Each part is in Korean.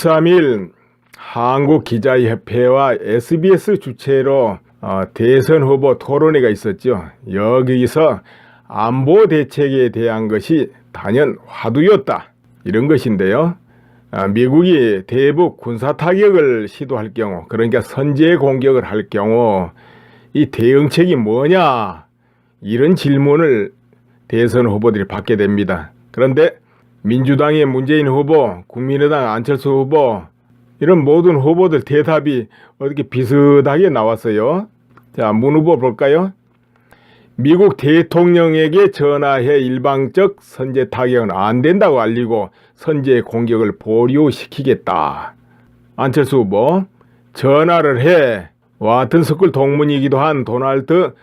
13일 한국기자협회와 SBS 주최로 대선 후보 토론회가 있었죠. 여기서 안보 대책에 대한 것이 단연 화두였다, 이런 것인데요. 미국이 대북 군사 타격을 시도할 경우, 그러니까 선제 공격을 할 경우 이 대응책이 뭐냐, 이런 질문을 대선 후보들이 받게 됩니다. 그런데 민주당의 문재인 후보, 국민의당 안철수 후보, 이런 모든 후보들 대답이 어떻게 비슷하게 나왔어요. 자, 문 후보 볼까요? 미국 대통령에게 전화해 일방적 선제 타격은 안 된다고 알리고 선제 공격을 보류시키겠다. 안철수 후보, 전화를 해. 와튼 스쿨 동문이기도 한 도널드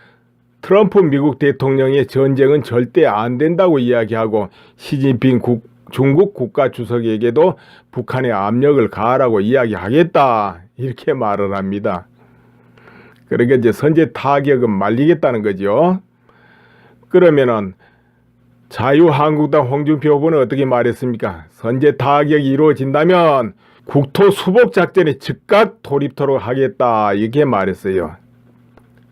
트럼프 미국 대통령의 전쟁은 절대 안 된다고 이야기하고 시진핑 중국 국가주석에게도 북한의 압력을 가하라고 이야기하겠다, 이렇게 말을 합니다. 그러니까 이제 선제 타격은 말리겠다는 거죠. 그러면은 자유한국당 홍준표 후보는 어떻게 말했습니까? 선제 타격이 이루어진다면 국토 수복 작전에 즉각 돌입토록 하겠다, 이렇게 말했어요.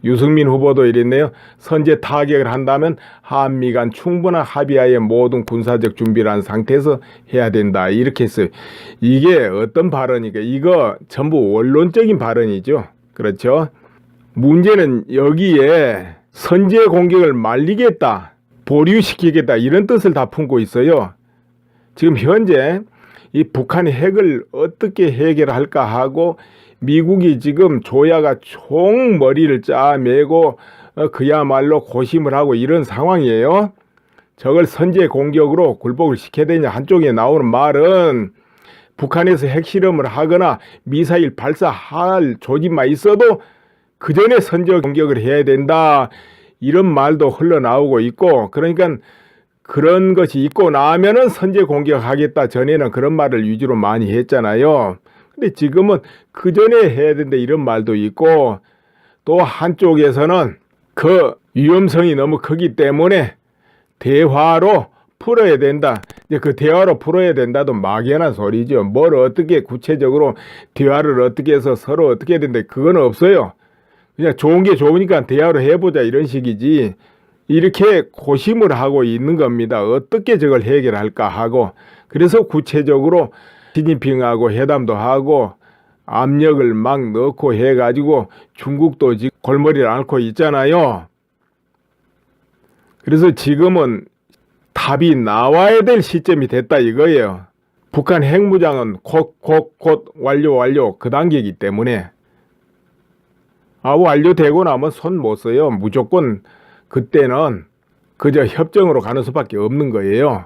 유승민 후보도 이랬네요. 선제 타격을 한다면 한미 간 충분한 합의하에 모든 군사적 준비를 한 상태에서 해야 된다, 이렇게 했어요. 이게 어떤 발언이니까 이거 전부 원론적인 발언이죠. 그렇죠? 문제는 여기에 선제 공격을 말리겠다, 보류시키겠다, 이런 뜻을 다 품고 있어요. 지금 현재 이 북한의 핵을 어떻게 해결할까 하고 미국이 지금 조야가 총머리를 짜매고 그야말로 고심을 하고 이런 상황이에요. 저걸 선제 공격으로 굴복을 시켜야 되냐. 한쪽에 나오는 말은 북한에서 핵실험을 하거나 미사일 발사할 조짐만 있어도 그 전에 선제 공격을 해야 된다, 이런 말도 흘러나오고 있고, 그러니까 그런 것이 있고 나면은 선제 공격하겠다, 전에는 그런 말을 위주로 많이 했잖아요. 근데 지금은 그 전에 해야 된다, 이런 말도 있고, 또 한쪽에서는 그 위험성이 너무 크기 때문에 대화로 풀어야 된다. 이제 그 대화로 풀어야 된다도 막연한 소리죠. 뭘 어떻게 구체적으로 대화를 어떻게 해서 서로 어떻게 해야 된다, 그건 없어요. 그냥 좋은 게 좋으니까 대화로 해보자, 이런 식이지. 이렇게 고심을 하고 있는 겁니다. 어떻게 저걸 해결할까 하고. 그래서 구체적으로 시진핑하고 회담도 하고 압력을 막 넣고 해가지고 중국도 지금 골머리를 앓고 있잖아요. 그래서 지금은 답이 나와야 될 시점이 됐다, 이거예요. 북한 핵무장은 곧 완료 그 단계이기 때문에 완료되고 나면 손 못 써요. 무조건 그때는 그저 협정으로 가는 수밖에 없는 거예요.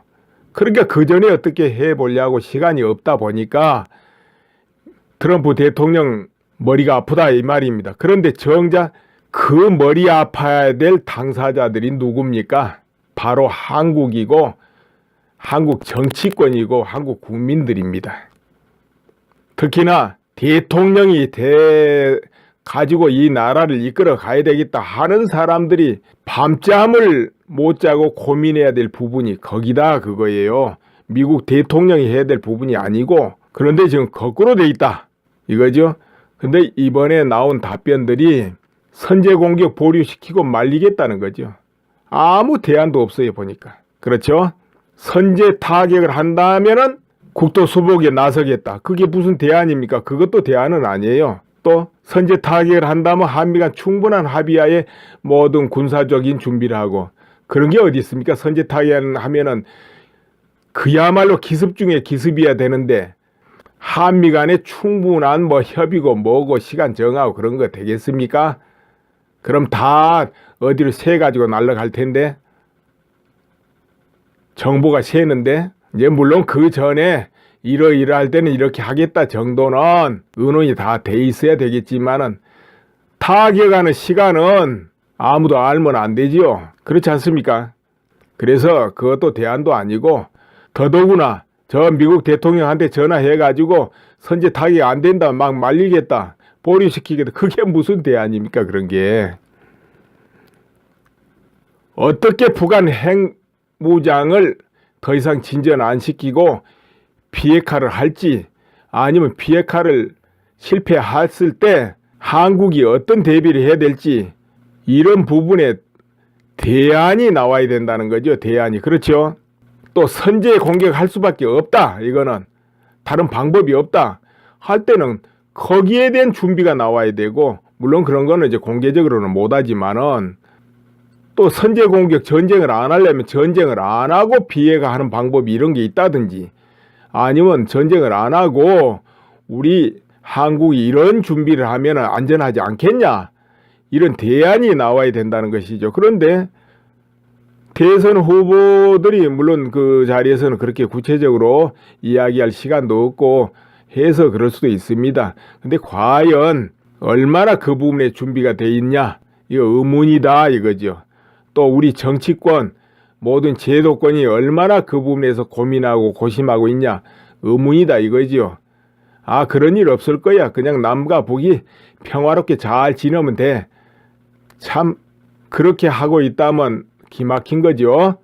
그러니까 그 전에 어떻게 해보려고 시간이 없다 보니까 트럼프 대통령 머리가 아프다, 이 말입니다. 그런데 정작 그 머리 아파야 될 당사자들이 누굽니까? 바로 한국이고 한국 정치권이고 한국 국민들입니다. 특히나 대통령이 가지고 이 나라를 이끌어 가야 되겠다 하는 사람들이 밤잠을 못 자고 고민해야 될 부분이 거기다, 그거예요. 미국 대통령이 해야 될 부분이 아니고, 그런데 지금 거꾸로 돼 있다, 이거죠. 근데 이번에 나온 답변들이 선제 공격 보류시키고 말리겠다는 거죠. 아무 대안도 없어요, 보니까. 그렇죠? 선제 타격을 한다면은 국토 수복에 나서겠다. 그게 무슨 대안입니까? 그것도 대안은 아니에요. 또 선제 타격을 한다면 한미가 충분한 합의하에 모든 군사적인 준비를 하고, 그런 게 어디 있습니까? 선제 타격을 하면은 그야말로 기습 중에 기습이야 되는데 한미 간에 충분한 협의고 뭐고 시간 정하고 그런 거 되겠습니까? 그럼 다 어디로 새 가지고 날아갈 텐데, 정보가 새는데. 이제 물론 그 전에 이러할 때는 이렇게 하겠다 정도는 의논이 다 돼 있어야 되겠지만은 타격하는 시간은 아무도 알면 안 되지요. 그렇지 않습니까? 그래서 그것도 대안도 아니고, 더더구나 저 미국 대통령한테 전화해가지고 선제 타격 안 된다, 막 말리겠다, 보류시키겠다, 그게 무슨 대안입니까? 그런 게. 어떻게 북한 핵무장을 더 이상 진전 안 시키고 비핵화를 할지, 아니면 비핵화를 실패했을 때 한국이 어떤 대비를 해야 될지 이런 부분에 대안이 나와야 된다는 거죠. 대안이. 그렇죠. 또 선제 공격할 수밖에 없다. 이거는 다른 방법이 없다 할 때는 거기에 대한 준비가 나와야 되고, 물론 그런 거는 이제 공개적으로는 못하지만은 또 선제 공격 전쟁을 안 하려면 전쟁을 안 하고 비핵화하는 방법이 이런 게 있다든지, 아니면 전쟁을 안 하고 우리 한국이 이런 준비를 하면 안전하지 않겠냐, 이런 대안이 나와야 된다는 것이죠. 그런데 대선 후보들이 물론 그 자리에서는 그렇게 구체적으로 이야기할 시간도 없고 해서 그럴 수도 있습니다. 근데 과연 얼마나 그 부분에 준비가 돼 있냐, 이거 의문이다 이거죠. 또 우리 정치권 모든 제도권이 얼마나 그 부분에서 고민하고 고심하고 있냐, 의문이다 이거죠. 아, 그런 일 없을 거야. 그냥 남과 북이 평화롭게 잘 지내면 돼. 참 그렇게 하고 있다면 기막힌 거죠.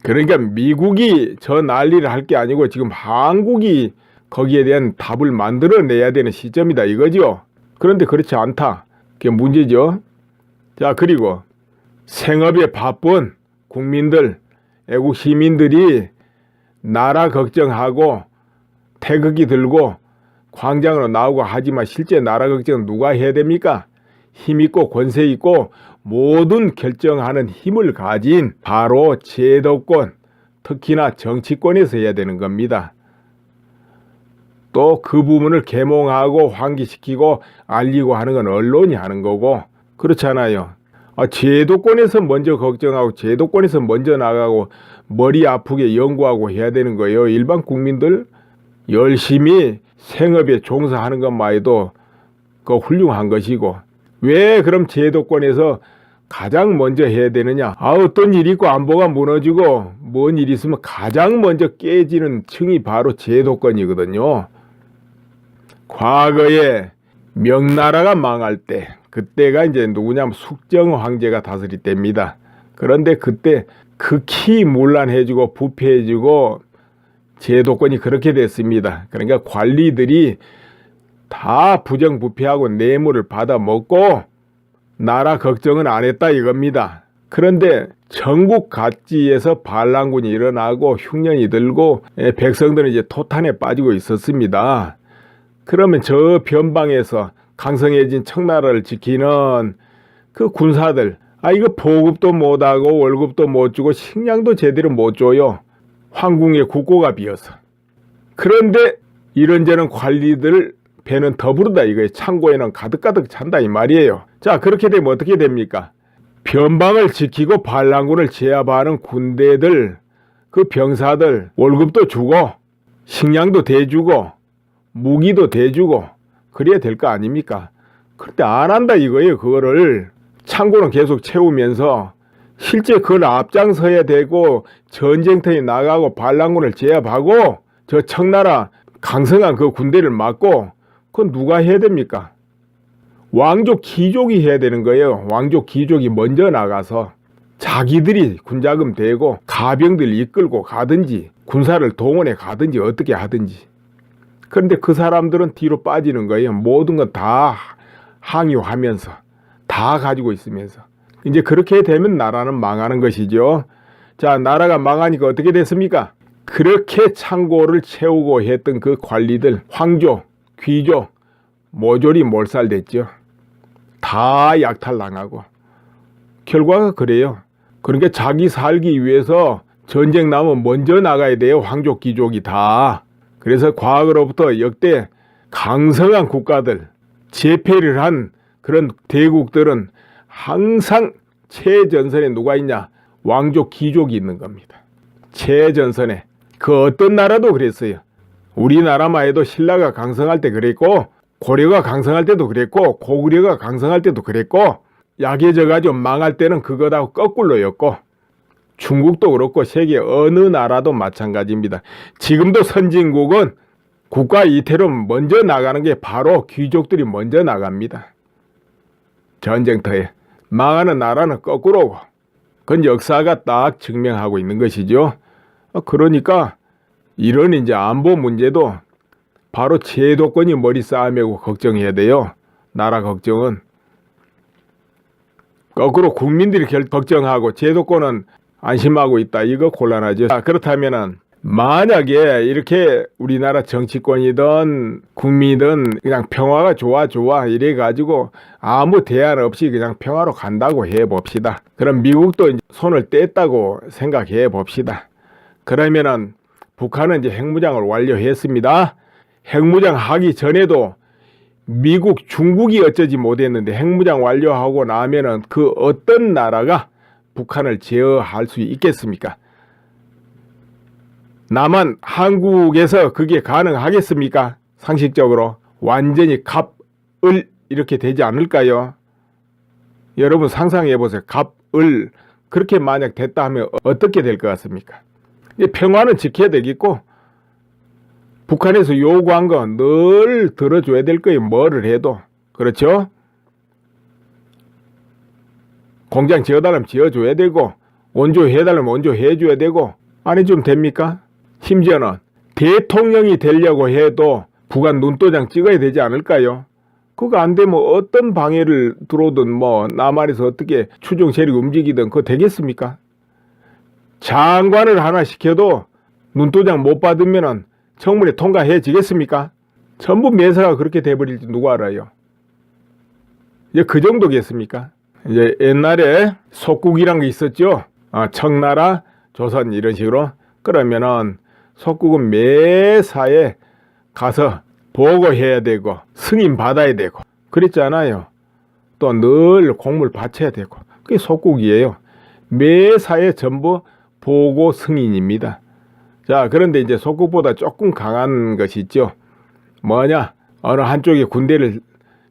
그러니까 미국이 저 난리를 할 게 아니고 지금 한국이 거기에 대한 답을 만들어내야 되는 시점이다 이거죠. 그런데 그렇지 않다. 그게 문제죠. 자, 그리고 생업에 바쁜 국민들, 애국 시민들이 나라 걱정하고 태극기 들고 광장으로 나오고 하지만 실제 나라 걱정은 누가 해야 됩니까? 힘있고 권세 있고 모든 결정하는 힘을 가진 바로 제도권, 특히나 정치권에서 해야 되는 겁니다. 또 그 부분을 계몽하고 환기시키고 알리고 하는 건 언론이 하는 거고, 그렇잖아요. 제도권에서 먼저 걱정하고 제도권에서 먼저 나가고 머리 아프게 연구하고 해야 되는 거예요. 일반 국민들 열심히 생업에 종사하는 것만 해도 그 훌륭한 것이고, 왜 그럼 제도권에서 가장 먼저 해야 되느냐? 어떤 일이 있고 안보가 무너지고 뭔 일이 있으면 가장 먼저 깨지는 층이 바로 제도권이거든요. 과거에 명나라가 망할 때, 그때가 이제 누구냐면 숙정 황제가 다스릴 때입니다. 그런데 그때 극히 문란해지고 부패해지고 제도권이 그렇게 됐습니다. 그러니까 관리들이 다 부정부패하고 뇌물을 받아먹고 나라 걱정은 안 했다 이겁니다. 그런데 전국 각지에서 반란군이 일어나고 흉년이 들고 백성들은 이제 토탄에 빠지고 있었습니다. 그러면 저 변방에서 강성해진 청나라를 지키는 그 군사들, 이거 보급도 못하고 월급도 못 주고 식량도 제대로 못 줘요. 황궁의 국고가 비어서. 그런데 이런저런 관리들 배는 더 부르다 이거예요. 창고에는 가득가득 찬다 이 말이에요. 자, 그렇게 되면 어떻게 됩니까? 변방을 지키고 반란군을 제압하는 군대들, 그 병사들 월급도 주고 식량도 대주고 무기도 대주고 그래야 될 거 아닙니까? 그런데 안 한다 이거예요. 그거를 창고는 계속 채우면서 실제 그걸 앞장서야 되고 전쟁터에 나가고 반란군을 제압하고 저 청나라 강성한 그 군대를 막고, 그건 누가 해야 됩니까? 왕족 귀족이 해야 되는 거예요. 왕족 귀족이 먼저 나가서 자기들이 군자금 대고 가병들 이끌고 가든지 군사를 동원해 가든지 어떻게 하든지. 그런데 그 사람들은 뒤로 빠지는 거예요. 모든 건 다 항의하면서 다 가지고 있으면서. 이제 그렇게 되면 나라는 망하는 것이죠. 자, 나라가 망하니까 어떻게 됐습니까? 그렇게 창고를 채우고 했던 그 관리들, 황족, 귀족 모조리 몰살됐죠. 다 약탈당하고. 결과가 그래요. 그러니까 자기 살기 위해서 전쟁 나면 먼저 나가야 돼요. 황족, 귀족이 다. 그래서 과거로부터 역대 강성한 국가들, 제패를 한 그런 대국들은 항상 최전선에 누가 있냐? 왕족, 귀족이 있는 겁니다. 최전선에. 그 어떤 나라도 그랬어요. 우리나라만 해도 신라가 강성할 때 그랬고, 고려가 강성할 때도 그랬고, 고구려가 강성할 때도 그랬고, 약해져가지고 망할 때는 그거하고 거꾸로였고, 중국도 그렇고 세계 어느 나라도 마찬가지입니다. 지금도 선진국은 국가 이태로 먼저 나가는 게 바로 귀족들이 먼저 나갑니다. 전쟁터에. 망하는 나라는 거꾸로고. 그건 역사가 딱 증명하고 있는 것이죠. 그러니까 이런 이제 안보 문제도 바로 제도권이 머리 싸매고 걱정해야 돼요. 나라 걱정은. 거꾸로 국민들이 걱정하고 제도권은 안심하고 있다. 이거 곤란하죠. 그렇다면은 만약에 이렇게 우리나라 정치권이든 국민이든 그냥 평화가 좋아 이래가지고 아무 대안 없이 그냥 평화로 간다고 해봅시다. 그럼 미국도 이제 손을 뗐다고 생각해 봅시다. 그러면은 북한은 이제 핵무장을 완료했습니다. 핵무장 하기 전에도 미국, 중국이 어쩌지 못했는데 핵무장 완료하고 나면은 그 어떤 나라가 북한을 제어할 수 있겠습니까? 남한, 한국에서 그게 가능하겠습니까? 상식적으로 완전히 갑을 이렇게 되지 않을까요? 여러분 상상해 보세요. 갑을 그렇게 만약 됐다 하면 어떻게 될 것 같습니까? 평화는 지켜야 되겠고 북한에서 요구한 거 늘 들어줘야 될 거예요. 뭐를 해도. 그렇죠? 공장 지어달라면 지어줘야 되고 원조해달라면 원조해줘야 되고 안 해주면 됩니까? 심지어는 대통령이 되려고 해도 북한 눈도장 찍어야 되지 않을까요? 그거 안 되면 어떤 방해를 들어오든 뭐 남한에서 어떻게 추종 세력이 움직이든 그거 되겠습니까? 장관을 하나 시켜도 눈도장 못 받으면은 청문회 통과해지겠습니까? 전부 매사가 그렇게 돼버릴지 누가 알아요? 이제 그 정도겠습니까? 이제 옛날에 속국이란 게 있었죠. 청나라, 조선 이런 식으로. 그러면은 속국은 매사에 가서 보고해야 되고 승인 받아야 되고 그랬잖아요. 또 늘 공물 바쳐야 되고 그게 속국이에요. 매사에 전부 보고 승인입니다. 자, 그런데 이제 속국보다 조금 강한 것이 있죠. 뭐냐? 어느 한쪽에 군대를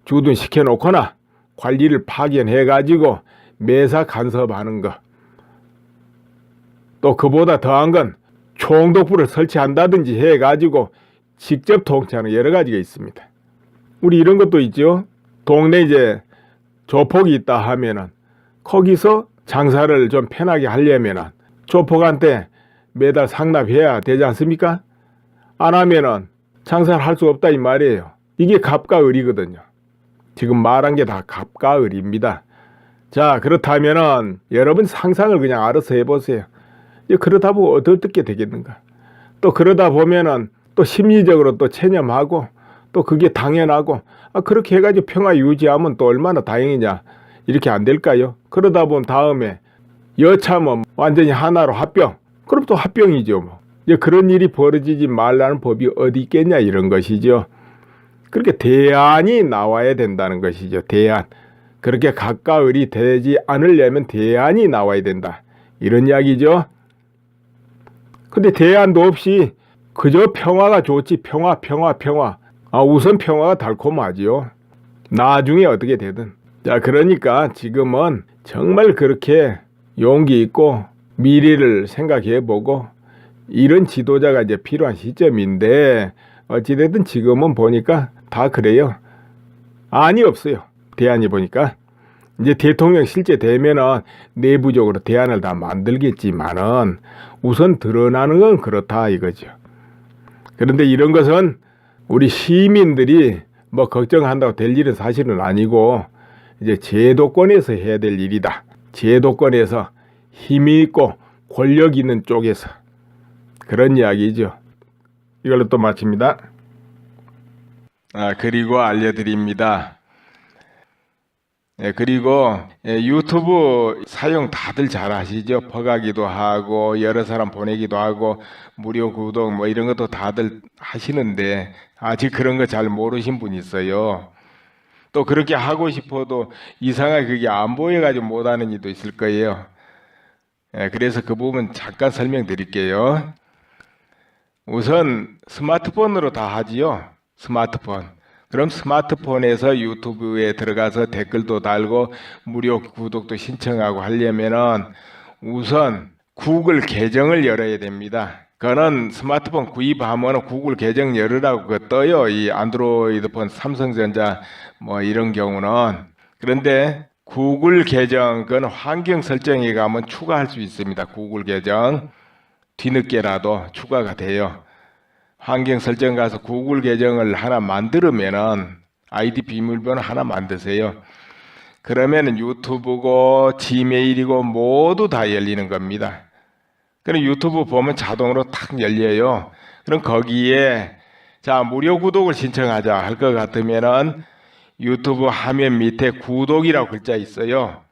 주둔시켜 놓거나 관리를 파견해 가지고 매사 간섭하는 거. 또 그보다 더한 건 총독부를 설치한다든지 해 가지고 직접 통치하는 여러 가지가 있습니다. 우리 이런 것도 있죠. 동네 이제 조폭이 있다 하면은 거기서 장사를 좀 편하게 하려면은 조폭한테 매달 상납해야 되지 않습니까? 안 하면은 장사를 할 수 없다 이 말이에요. 이게 갑과 을이거든요. 지금 말한 게 다 갑과 을입니다. 자, 그렇다면은 여러분 상상을 그냥 알아서 해보세요. 그러다 보면 어떻게 되겠는가? 또 그러다 보면은 또 심리적으로 또 체념하고 또 그게 당연하고 그렇게 해가지고 평화 유지하면 또 얼마나 다행이냐. 이렇게 안 될까요? 그러다 보면 다음에 여차하면 완전히 하나로 합병. 그럼 또 합병이죠. 뭐. 이제 그런 일이 벌어지지 말라는 법이 어디 있겠냐 이런 것이죠. 그렇게 대안이 나와야 된다는 것이죠. 대안. 그렇게 갑과 을이 되지 않으려면 대안이 나와야 된다. 이런 이야기죠. 근데 대안도 없이 그저 평화가 좋지. 평화. 우선 평화가 달콤하지요. 나중에 어떻게 되든. 자, 그러니까 지금은 정말 그렇게 용기 있고 미래를 생각해보고 이런 지도자가 이제 필요한 시점인데 어찌됐든 지금은 보니까 다 그래요. 안이 없어요. 대안이 보니까. 이제 대통령 실제 되면은 내부적으로 대안을 다 만들겠지만은 우선 드러나는 건 그렇다 이거죠. 그런데 이런 것은 우리 시민들이 뭐 걱정한다고 될 일은 사실은 아니고 이제 제도권에서 해야 될 일이다. 제도권에서 힘이 있고 권력 있는 쪽에서 그런 이야기죠. 이걸로 또 마칩니다. 그리고 알려드립니다. 그리고 유튜브 사용 다들 잘 하시죠. 퍼가기도 하고 여러 사람 보내기도 하고 무료 구독 뭐 이런 것도 다들 하시는데 아직 그런 거 잘 모르신 분이 있어요. 또 그렇게 하고 싶어도 이상하게 그게 안 보여가지고 못하는 이도 있을 거예요. 그래서 그 부분 잠깐 설명드릴게요. 우선 스마트폰으로 다 하지요. 스마트폰. 그럼 스마트폰에서 유튜브에 들어가서 댓글도 달고 무료 구독도 신청하고 하려면은 우선 구글 계정을 열어야 됩니다. 그거는 스마트폰 구입하면 구글 계정 열으라고 그거 떠요. 이 안드로이드폰 삼성전자 뭐 이런 경우는. 그런데 구글 계정 그건 환경 설정에 가면 추가할 수 있습니다. 구글 계정 뒤늦게라도 추가가 돼요. 환경 설정 가서 구글 계정을 하나 만들면은 아이디 비밀번호 하나 만드세요. 그러면은 유튜브고 지메일이고 모두 다 열리는 겁니다. 그럼 유튜브 보면 자동으로 탁 열려요. 그럼 거기에 자 무료 구독을 신청하자 할 것 같으면은 유튜브 화면 밑에 구독이라고 글자 있어요.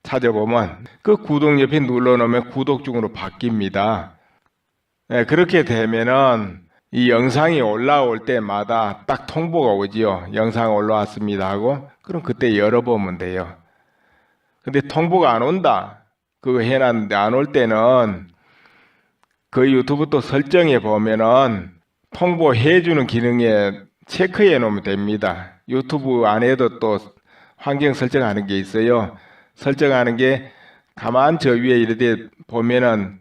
찾아보면 그 구독 옆에 눌러놓으면 구독 중으로 바뀝니다. 네, 그렇게 되면은 이 영상이 올라올 때마다 딱 통보가 오지요. 영상 올라왔습니다 하고 그럼 그때 열어보면 돼요. 근데 통보가 안 온다. 그거 해놨는데 안 올 때는 그 유튜브 또 설정해 보면은 통보해주는 기능에 체크해 놓으면 됩니다. 유튜브 안에도 또 환경 설정하는 게 있어요. 설정하는 게 가만 저 위에 이렇게 보면은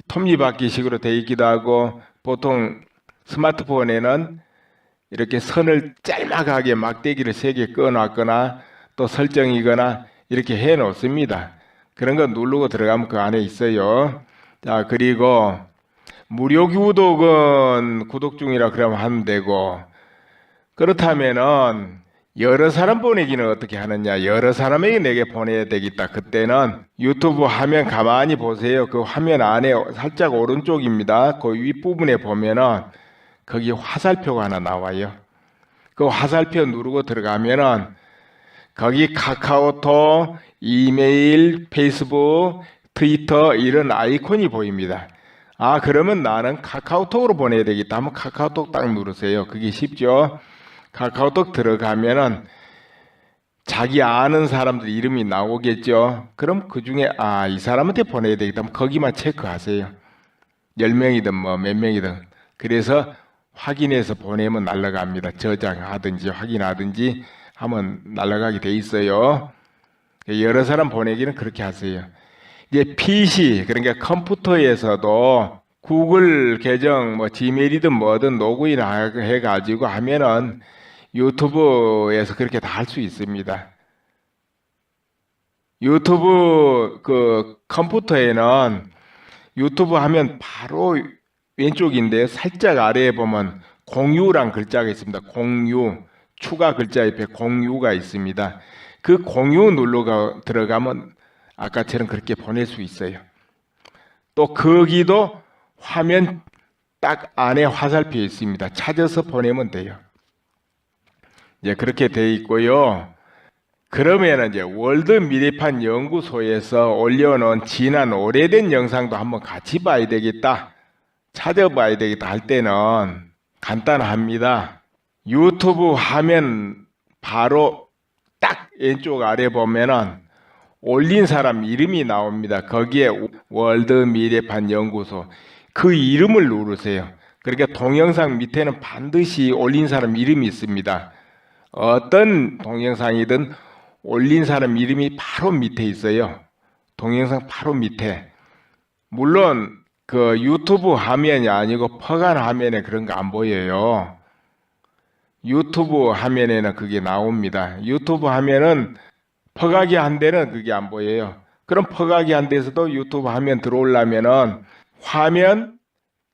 톱니바퀴식으로 되어 있기도 하고 보통 스마트폰에는 이렇게 선을 짤막하게 막대기를 3개 꺼놨거나 또 설정이거나 이렇게 해 놓습니다. 그런 거 누르고 들어가면 그 안에 있어요. 자, 그리고 무료 구독은 구독 중이라 그러면 하면 되고 그렇다면은 여러 사람 보내기는 어떻게 하느냐? 여러 사람에게 내게 보내야 되겠다. 그때는 유튜브 화면 가만히 보세요. 그 화면 안에 살짝 오른쪽입니다. 그 윗부분에 보면은 거기 화살표가 하나 나와요. 그 화살표 누르고 들어가면은 거기 카카오톡, 이메일, 페이스북, 트위터 이런 아이콘이 보입니다. 아, 그러면 나는 카카오톡으로 보내야 되겠다 하면 카카오톡 딱 누르세요. 그게 쉽죠? 카카오톡 들어가면은 자기 아는 사람들 이름이 나오겠죠. 그럼 그 중에 이 사람한테 보내야 되겠다 하면 거기만 체크하세요. 10명이든 뭐 몇 명이든. 그래서 확인해서 보내면 날아갑니다. 저장하든지 확인하든지 하면 날아가게 돼 있어요. 여러 사람 보내기는 그렇게 하세요. 이제 PC 그러니까 컴퓨터에서도 구글 계정 뭐 지메일이든 뭐든 로그인 해가지고 하면은 유튜브에서 그렇게 다 할 수 있습니다. 유튜브 그 컴퓨터에는 유튜브 하면 바로 왼쪽인데 살짝 아래에 보면 공유란 글자가 있습니다. 공유 추가 글자 옆에 공유가 있습니다. 그 공유 눌러 들어가면 아까처럼 그렇게 보낼 수 있어요. 또 거기도 화면 딱 안에 화살표 있습니다. 찾아서 보내면 돼요. 이제 그렇게 돼 있고요. 그러면 이제 월드 미래판 연구소에서 올려놓은 지난 오래된 영상도 한번 같이 봐야 되겠다. 찾아봐야 되겠다 할 때는 간단합니다. 유튜브 화면 바로 딱 왼쪽 아래 보면은 올린 사람 이름이 나옵니다. 거기에 월드 미래판 연구소 그 이름을 누르세요. 그러니까 동영상 밑에는 반드시 올린 사람 이름이 있습니다. 어떤 동영상이든 올린 사람 이름이 바로 밑에 있어요. 동영상 바로 밑에. 물론 그 유튜브 화면이 아니고 퍼간 화면에 그런 거 안 보여요. 유튜브 화면에는 그게 나옵니다. 유튜브 화면은 퍼가기 한 데는 그게 안 보여요. 그럼 퍼가기 한 데서도 유튜브 화면 들어오려면은 화면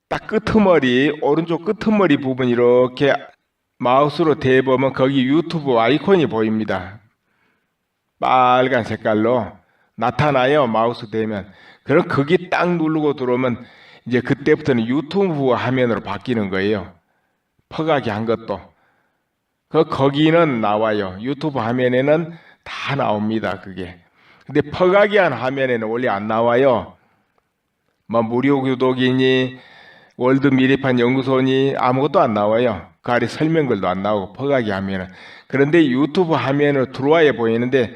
딱 끄트머리 오른쪽 끄트머리 부분 이렇게 마우스로 대보면 거기 유튜브 아이콘이 보입니다. 빨간 색깔로 나타나요. 마우스 대면. 그럼 거기 딱 누르고 들어오면 이제 그때부터는 유튜브 화면으로 바뀌는 거예요. 퍼가기 한 것도. 거기는 나와요. 유튜브 화면에는 다 나옵니다. 그게. 근데 퍼가기 한 화면에는 원래 안 나와요. 뭐 무료 구독이니 월드 미래판 연구소니 아무것도 안 나와요. 그 아래 설명글도 안 나오고 퍼가기 하면은. 그런데 유튜브 화면으로 들어와야 보이는데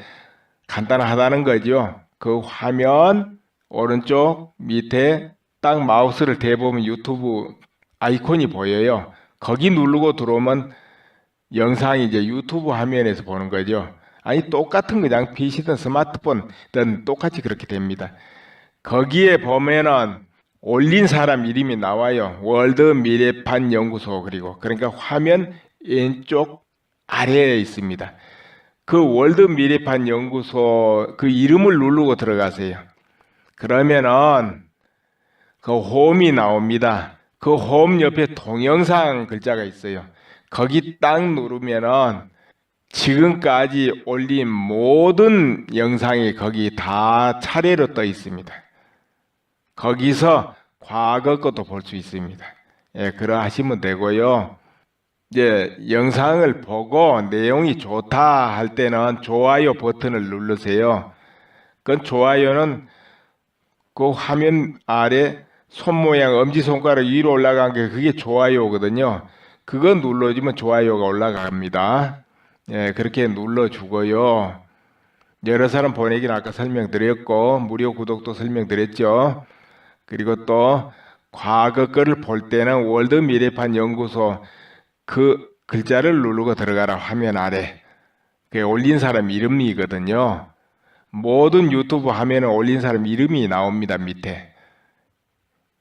간단하다는 거죠. 그 화면 오른쪽 밑에 딱 마우스를 대보면 유튜브 아이콘이 보여요. 거기 누르고 들어오면 영상이 이제 유튜브 화면에서 보는 거죠. 아니 똑같은 그냥 PC든 스마트폰든 똑같이 그렇게 됩니다. 거기에 보면은 올린 사람 이름이 나와요. 월드 미래판 연구소 그러니까 화면 왼쪽 아래에 있습니다. 그 월드 미래판 연구소 그 이름을 누르고 들어가세요. 그러면은 그 홈이 나옵니다. 그 홈 옆에 동영상 글자가 있어요. 거기 딱 누르면은 지금까지 올린 모든 영상이 거기 다 차례로 떠 있습니다. 거기서 과거 것도 볼 수 있습니다. 예, 그러하시면 되고요. 이제 영상을 보고 내용이 좋다 할 때는 좋아요 버튼을 누르세요. 그 좋아요는 그 화면 아래 손 모양 엄지손가락 위로 올라간 게 그게 좋아요거든요. 그거 눌러주면 좋아요가 올라갑니다. 예, 그렇게 눌러주고요. 여러 사람 보내기는 아까 설명드렸고 무료 구독도 설명드렸죠. 그리고 또 과거 거를 볼 때는 월드 미래판 연구소 그 글자를 누르고 들어가라 화면 아래. 그게 올린 사람 이름이거든요. 모든 유튜브 화면에 올린 사람 이름이 나옵니다. 밑에.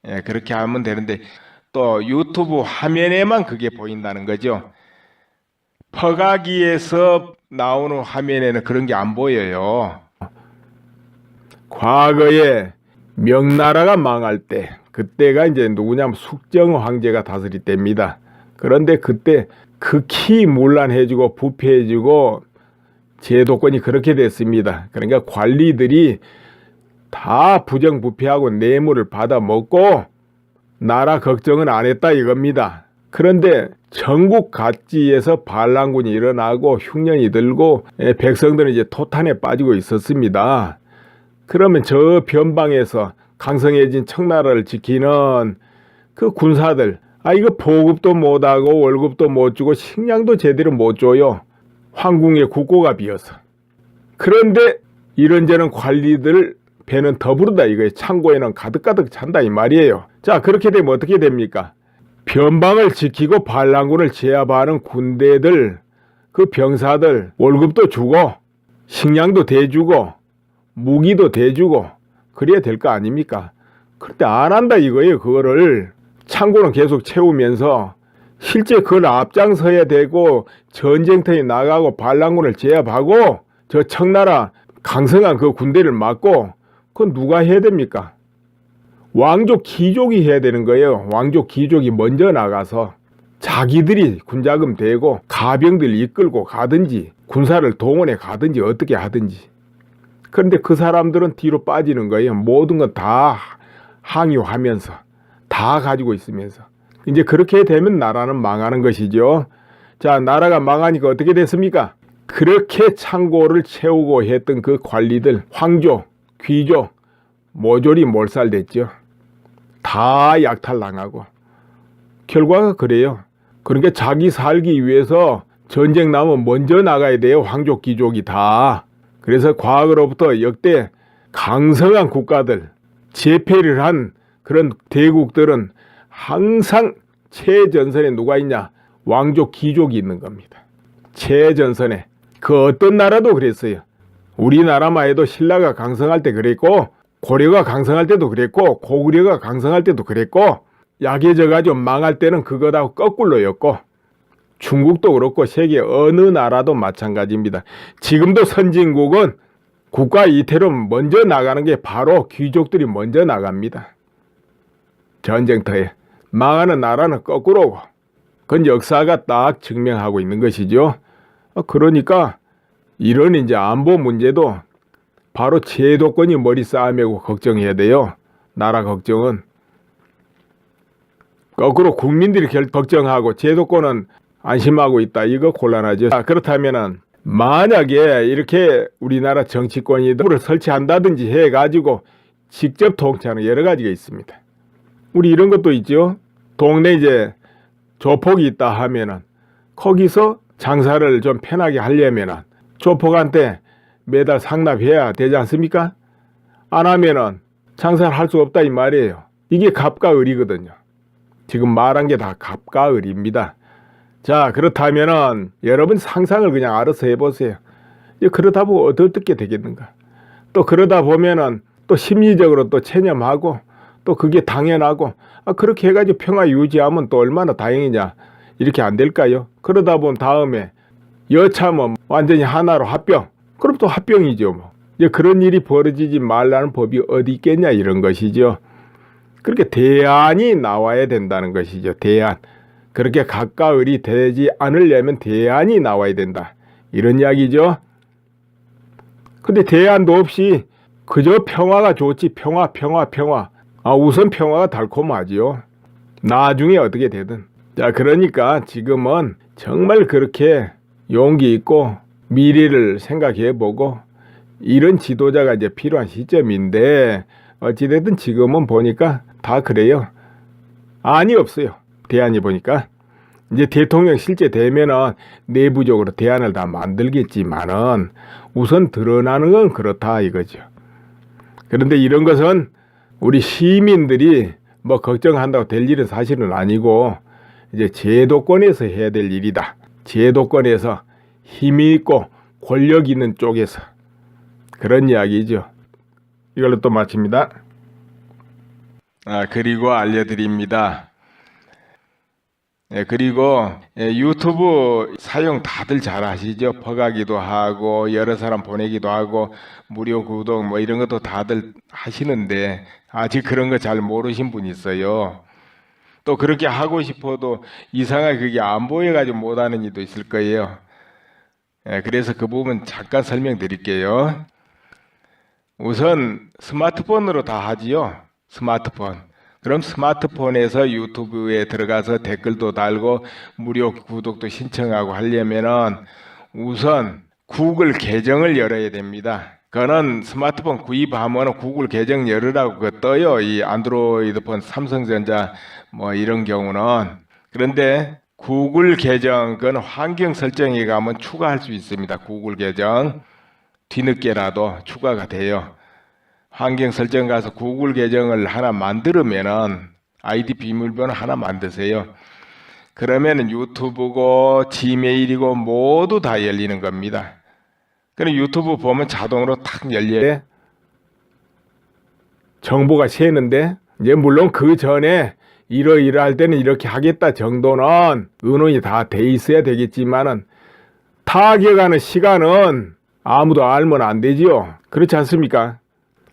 예, 그렇게 하면 되는데 또 유튜브 화면에만 그게 보인다는 거죠. 퍼가기에서 나오는 화면에는 그런 게 안 보여요. 과거에 명나라가 망할 때 그때가 이제 누구냐면 숙정 황제가 다스릴 때입니다. 그런데 그때 극히 문란해지고 부패해지고 제도권이 그렇게 됐습니다. 그러니까 관리들이 다 부정부패하고 뇌물을 받아 먹고 나라 걱정은 안 했다 이겁니다. 그런데 전국 각지에서 반란군이 일어나고 흉년이 들고 백성들은 이제 토탄에 빠지고 있었습니다. 그러면 저 변방에서 강성해진 청나라를 지키는 그 군사들, 이거 보급도 못하고 월급도 못 주고 식량도 제대로 못 줘요. 황궁의 국고가 비어서. 그런데 이런저런 관리들 배는 더 부르다 이거예요. 창고에는 가득가득 찬다 이 말이에요. 자, 그렇게 되면 어떻게 됩니까? 변방을 지키고 반란군을 제압하는 군대들, 그 병사들 월급도 주고 식량도 대주고 무기도 대주고 그래야 될 거 아닙니까? 그런데 안 한다 이거예요. 그거를 창고는 계속 채우면서 실제 그걸 앞장서야 되고 전쟁터에 나가고 반란군을 제압하고 저 청나라 강성한 그 군대를 막고 그건 누가 해야 됩니까? 왕족 귀족이 해야 되는 거예요. 왕족 귀족이 먼저 나가서 자기들이 군자금 대고 가병들 이끌고 가든지 군사를 동원해 가든지 어떻게 하든지. 그런데 그 사람들은 뒤로 빠지는 거예요. 모든 건 다 항의하면서 다 가지고 있으면서. 이제 그렇게 되면 나라는 망하는 것이죠. 자, 나라가 망하니까 어떻게 됐습니까? 그렇게 창고를 채우고 했던 그 관리들, 황조, 귀족, 모조리 몰살됐죠. 다 약탈당하고. 결과가 그래요. 그러니까 자기 살기 위해서 전쟁 나면 먼저 나가야 돼요. 황족, 귀족이 다. 그래서 과거로부터 역대 강성한 국가들, 제패를 한 그런 대국들은 항상 최전선에 누가 있냐? 왕족, 귀족이 있는 겁니다. 최전선에. 그 어떤 나라도 그랬어요. 우리나라만 해도 신라가 강성할 때 그랬고 고려가 강성할 때도 그랬고 고구려가 강성할 때도 그랬고 약해져가지고 망할 때는 그거하고 거꾸로였고 중국도 그렇고 세계 어느 나라도 마찬가지입니다. 지금도 선진국은 국가 이태로 먼저 나가는 게 바로 귀족들이 먼저 나갑니다. 전쟁터에. 망하는 나라는 거꾸로고. 그건 역사가 딱 증명하고 있는 것이죠. 그러니까 이런 이제 안보 문제도 바로 제도권이 머리 쌓아매고 걱정해야 돼요. 나라 걱정은. 거꾸로 국민들이 걱정하고 제도권은 안심하고 있다. 이거 곤란하죠. 그렇다면은 만약에 이렇게 우리나라 정치권이 를 설치한다든지 해가지고 직접 통치하는 여러 가지가 있습니다. 우리 이런 것도 있죠. 동네 이제 조폭이 있다 하면은 거기서 장사를 좀 편하게 하려면은 조폭한테 매달 상납해야 되지 않습니까? 안 하면은 장사를 할 수 없다 이 말이에요. 이게 갑과 을이거든요. 지금 말한 게 다 갑과 을입니다. 자, 그렇다면은 여러분 상상을 그냥 알아서 해보세요. 그러다 보면 어떻게 되겠는가? 또 그러다 보면은 또 심리적으로 또 체념하고 또 그게 당연하고 그렇게 해가지고 평화 유지하면 또 얼마나 다행이냐. 이렇게 안 될까요? 그러다 보면 다음에 여차하면 완전히 하나로 합병. 그럼 또 합병이죠. 뭐. 이제 그런 일이 벌어지지 말라는 법이 어디 있겠냐 이런 것이죠. 그렇게 대안이 나와야 된다는 것이죠. 대안. 그렇게 가까울이 되지 않으려면 대안이 나와야 된다. 이런 이야기죠. 근데 대안도 없이 그저 평화가 좋지. 평화. 우선 평화가 달콤하지요. 나중에 어떻게 되든. 자, 그러니까 지금은 정말 그렇게 용기 있고 미래를 생각해보고 이런 지도자가 이제 필요한 시점인데 어찌됐든 지금은 보니까 다 그래요. 안이 없어요. 대안이 보니까. 이제 대통령 실제 되면은 내부적으로 대안을 다 만들겠지만은 우선 드러나는 건 그렇다 이거죠. 그런데 이런 것은 우리 시민들이 뭐 걱정한다고 될 일은 사실은 아니고 이제 제도권에서 해야 될 일이다. 제도권에서 힘이 있고 권력 있는 쪽에서 그런 이야기죠. 이걸로 또 마칩니다. 그리고 알려드립니다. 그리고 유튜브 사용 다들 잘 하시죠. 퍼가기도 하고 여러 사람 보내기도 하고 무료 구독 뭐 이런 것도 다들 하시는데 아직 그런 거 잘 모르신 분이 있어요. 또 그렇게 하고 싶어도 이상하게 그게 안 보여가지고 못하는 이도 있을 거예요. 그래서 그 부분 잠깐 설명드릴게요. 우선 스마트폰으로 다 하지요. 스마트폰. 그럼 스마트폰에서 유튜브에 들어가서 댓글도 달고 무료 구독도 신청하고 하려면은 우선 구글 계정을 열어야 됩니다. 그거는 스마트폰 구입하면 구글 계정 열으라고 그거 떠요. 이 안드로이드폰 삼성전자 뭐 이런 경우는. 그런데 구글 계정 그건 환경 설정에 가면 추가할 수 있습니다. 구글 계정 뒤늦게라도 추가가 돼요. 환경 설정 가서 구글 계정을 하나 만들면은 아이디 비밀번호 하나 만드세요. 그러면은 유튜브고 지메일이고 모두 다 열리는 겁니다. 그럼 유튜브 보면 자동으로 탁 열려요. 정보가 새는데 이제 물론 그 전에 이러이러할 때는 이렇게 하겠다 정도는 의논이 다 돼 있어야 되겠지만은 타격하는 시간은 아무도 알면 안 되지요. 그렇지 않습니까?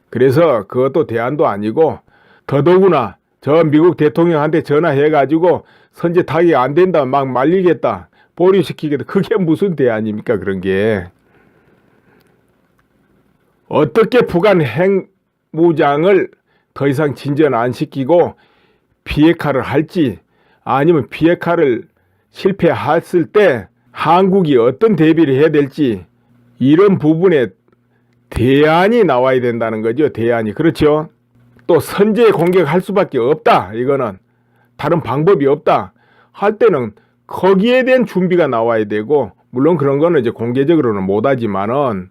그래서 그것도 대안도 아니고 더더구나 저 미국 대통령한테 전화해가지고 선제 타격 안 된다 막 말리겠다 보류시키겠다 그게 무슨 대안입니까? 그런 게 어떻게 북한 핵무장을 더 이상 진전 안 시키고 비핵화를 할지 아니면 비핵화를 실패했을 때 한국이 어떤 대비를 해야 될지 이런 부분에 대안이 나와야 된다는 거죠. 대안이. 그렇죠. 또 선제 공격할 수밖에 없다. 이거는 다른 방법이 없다. 할 때는 거기에 대한 준비가 나와야 되고 물론 그런 거는 이제 공개적으로는 못하지만은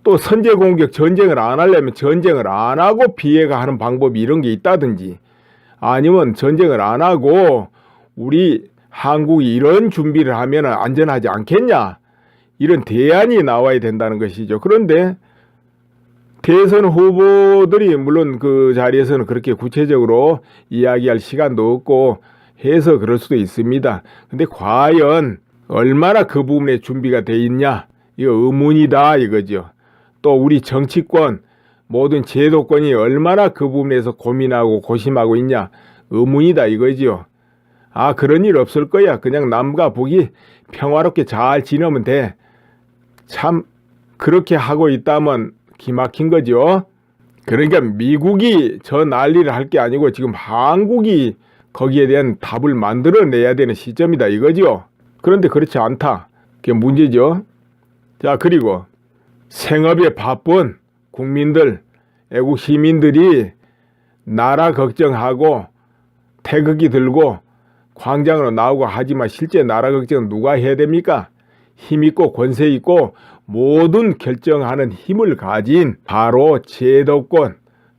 또 선제 공격 전쟁을 안 하려면 전쟁을 안 하고 비핵화하는 방법이 이런 게 있다든지 아니면 전쟁을 안 하고 우리 한국이 이런 준비를 하면 안전하지 않겠냐 이런 대안이 나와야 된다는 것이죠. 그런데 대선 후보들이 물론 그 자리에서는 그렇게 구체적으로 이야기할 시간도 없고 해서 그럴 수도 있습니다. 근데 과연 얼마나 그 부분에 준비가 돼 있냐 이거 의문이다 이거죠. 또 우리 정치권 모든 제도권이 얼마나 그 부분에서 고민하고 고심하고 있냐 의문이다 이거지요. 아 그런 일 없을 거야. 그냥 남과 북이 평화롭게 잘 지내면 돼. 참 그렇게 하고 있다면 기막힌 거죠. 그러니까 미국이 저 난리를 할 게 아니고 지금 한국이 거기에 대한 답을 만들어내야 되는 시점이다 이거죠. 그런데 그렇지 않다. 그게 문제죠. 자 그리고 생업에 바쁜 국민들, 애국 시민들이 나라 걱정하고 태극기 들고 광장으로 나오고 하지만 실제 나라 걱정은 누가 해야 됩니까? 힘있고 권세 있고 모든 결정하는 힘을 가진 바로 제도권,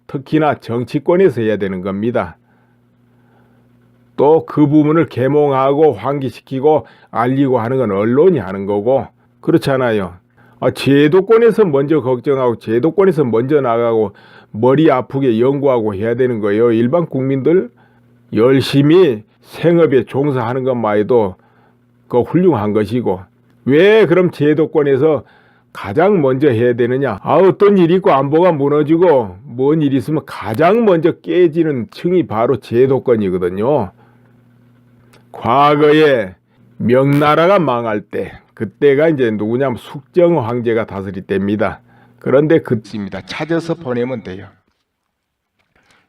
특히나 정치권에서 해야 되는 겁니다. 또 그 부분을 계몽하고 환기시키고 알리고 하는 건 언론이 하는 거고 그렇잖아요. 제도권에서 먼저 걱정하고 제도권에서 먼저 나가고 머리 아프게 연구하고 해야 되는 거예요. 일반 국민들 열심히 생업에 종사하는 것만 해도 그 훌륭한 것이고 왜 그럼 제도권에서 가장 먼저 해야 되느냐? 어떤 일이 있고 안보가 무너지고 뭔 일이 있으면 가장 먼저 깨지는 층이 바로 제도권이거든요. 과거에 명나라가 망할 때, 그때가 이제 누구냐면 숙정 황제가 다스릴 때입니다. 그런데 그입니다. 찾아서 보내면 돼요.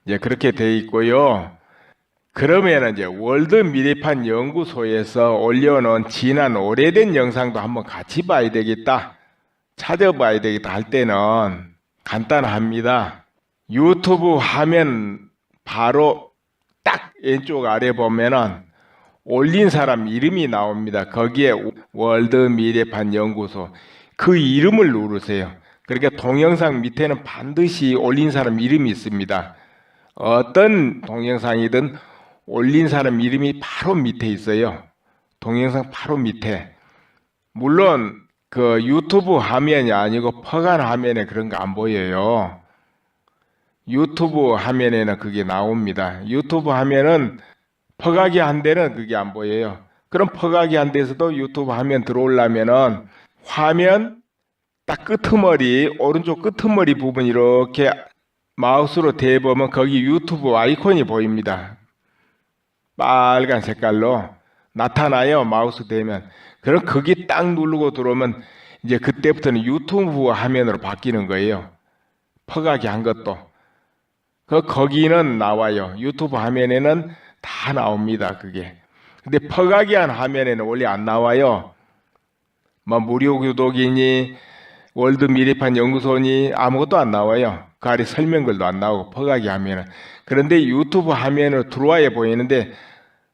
이제 그렇게 돼 있고요. 그러면 이제 월드 미래판 연구소에서 올려놓은 지난 오래된 영상도 한번 같이 봐야 되겠다, 찾아봐야 되겠다 할 때는 간단합니다. 유튜브 화면 바로 딱 왼쪽 아래 보면은 올린 사람 이름이 나옵니다. 거기에 월드 미래판 연구소 그 이름을 누르세요. 그러니까 동영상 밑에는 반드시 올린 사람 이름이 있습니다. 어떤 동영상이든 올린 사람 이름이 바로 밑에 있어요. 동영상 바로 밑에. 물론 그 유튜브 화면이 아니고 퍼간 화면에 그런 거 안 보여요. 유튜브 화면에는 그게 나옵니다. 유튜브 화면은 퍼가기 한 데는 그게 안 보여요. 그럼 퍼가기 한 데서도 유튜브 화면 들어오려면은 화면 딱 끄트머리, 오른쪽 끄트머리 부분 이렇게 마우스로 대보면 거기 유튜브 아이콘이 보입니다. 빨간 색깔로 나타나요. 마우스 대면. 그럼 거기 딱 누르고 들어오면 이제 그때부터는 유튜브 화면으로 바뀌는 거예요. 퍼가기 한 것도. 거기는 나와요. 유튜브 화면에는 다 나옵니다. 그게. 근데 퍼가기 한 화면에는 원래 안 나와요. 뭐 무료 구독이니 월드 미래판 연구소니 아무것도 안 나와요. 그 아래 설명글도 안 나오고 퍼가기 화면은. 그런데 유튜브 화면으로 들어와야 보이는데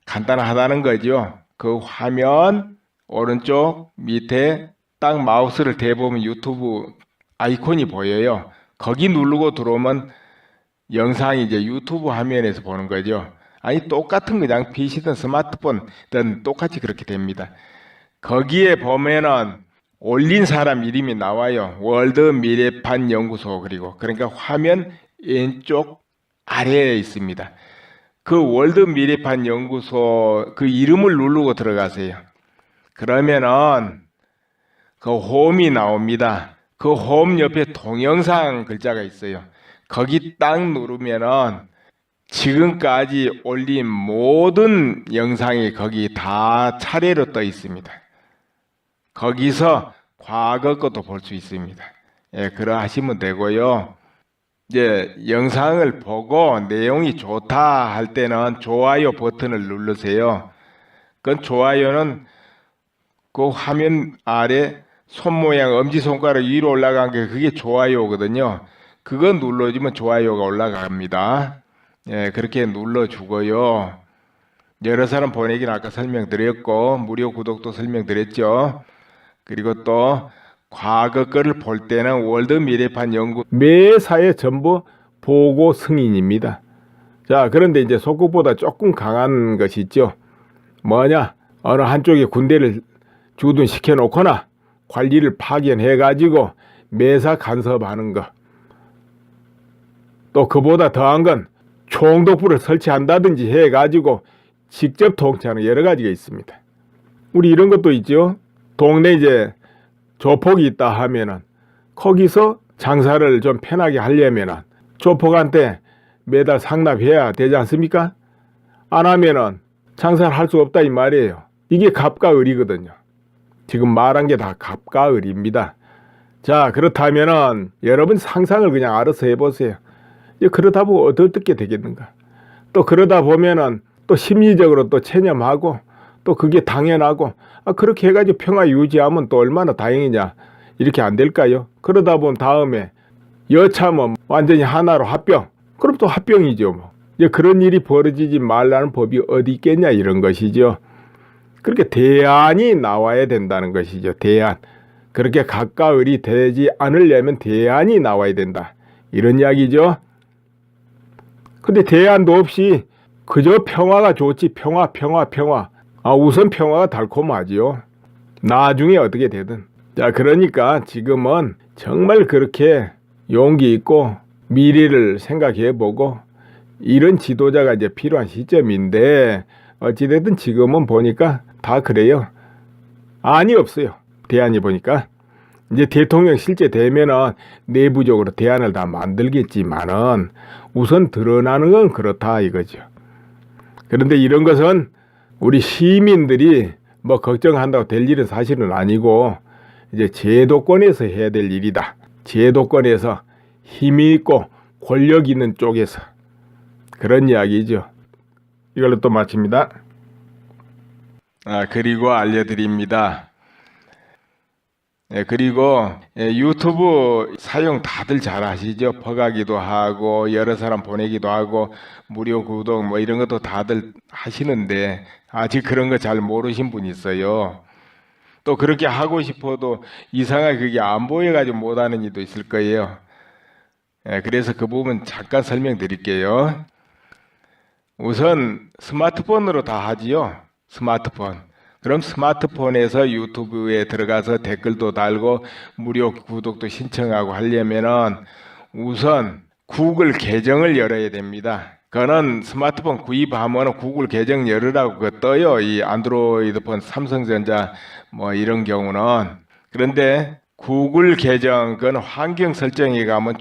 간단하다는 거죠. 그 화면 오른쪽 밑에 딱 마우스를 대보면 유튜브 아이콘이 보여요. 거기 누르고 들어오면 영상이 이제 유튜브 화면에서 보는 거죠. 아니 똑같은 그냥 PC든 스마트폰든 똑같이 그렇게 됩니다. 거기에 보면은 올린 사람 이름이 나와요. 월드 미래판 연구소. 그리고 그러니까 화면 왼쪽 아래에 있습니다. 그 월드 미래판 연구소 그 이름을 누르고 들어가세요. 그러면은 그 홈이 나옵니다. 그 홈 옆에 동영상 글자가 있어요. 거기 딱 누르면은 지금까지 올린 모든 영상이 거기 다 차례로 떠 있습니다. 거기서 과거 것도 볼 수 있습니다. 예, 그러하시면 되고요. 이제 영상을 보고 내용이 좋다 할 때는 좋아요 버튼을 누르세요. 그 좋아요는 그 화면 아래 손 모양 엄지손가락 위로 올라간 게 그게 좋아요거든요. 그거 눌러주면 좋아요가 올라갑니다. 예, 그렇게 눌러주고요. 여러 사람 보내기는 아까 설명드렸고 무료 구독도 설명드렸죠. 그리고 또 과거 거를 볼 때는 월드 미래판 연구 매사에 전부 보고 승인입니다. 자, 그런데 이제 속국보다 조금 강한 것이 있죠. 뭐냐? 어느 한쪽에 군대를 주둔시켜 놓거나 관리를 파견해 가지고 매사 간섭하는 거. 또 그보다 더한 건 총독부를 설치한다든지 해 가지고 직접 통치하는 여러 가지가 있습니다. 우리 이런 것도 있죠. 동네 이제 조폭이 있다 하면은 거기서 장사를 좀 편하게 하려면은 조폭한테 매달 상납해야 되지 않습니까? 안 하면은 장사를 할 수 없다 이 말이에요. 이게 갑과 을이거든요. 지금 말한 게 다 갑과 을입니다. 자, 그렇다면은 여러분 상상을 그냥 알아서 해보세요. 그러다 보면 어떻게 되겠는가? 또 그러다 보면은 또 심리적으로 또 체념하고 또 그게 당연하고 그렇게 해가지고 평화 유지하면 또 얼마나 다행이냐. 이렇게 안 될까요? 그러다 보면 다음에 여차하면 완전히 하나로 합병. 그럼 또 합병이죠. 뭐. 이제 그런 일이 벌어지지 말라는 법이 어디 있겠냐 이런 것이죠. 그렇게 대안이 나와야 된다는 것이죠. 대안. 그렇게 갑과 을이 되지 않으려면 대안이 나와야 된다. 이런 이야기죠. 근데 대안도 없이 그저 평화가 좋지. 평화. 우선 평화가 달콤하지요. 나중에 어떻게 되든. 자, 그러니까 지금은 정말 그렇게 용기 있고 미래를 생각해보고 이런 지도자가 이제 필요한 시점인데 어찌됐든 지금은 보니까 다 그래요. 안이 없어요. 대안이 보니까. 이제 대통령 실제 되면은 내부적으로 대안을 다 만들겠지만은 우선 드러나는 건 그렇다 이거죠. 그런데 이런 것은 우리 시민들이 뭐 걱정한다고 될 일은 사실은 아니고 이제 제도권에서 해야 될 일이다. 제도권에서 힘이 있고 권력 있는 쪽에서 그런 이야기죠. 이걸로 또 마칩니다. 그리고 알려드립니다. 그리고 유튜브 사용 다들 잘 하시죠? 퍼가기도 하고 여러 사람 보내기도 하고 무료 구독 뭐 이런 것도 다들 하시는데 아직 그런 거 잘 모르신 분이 있어요. 또 그렇게 하고 싶어도 이상하게 그게 안 보여가지고 못하는 이도 있을 거예요. 그래서 그 부분 잠깐 설명드릴게요. 우선 스마트폰으로 다 하지요. 스마트폰. 그럼 스마트폰에서 유튜브에 들어가서 댓글도 달고 무료 구독도 신청하고 하려면은 우선 구글 계정을 열어야 됩니다. 그거는 스마트폰 구입하면 구글 계정 열으라고 그거 떠요. 이 안드로이드폰 삼성전자 뭐 이런 경우는. 그런데 구글 계정 그건 환경 설정에 가면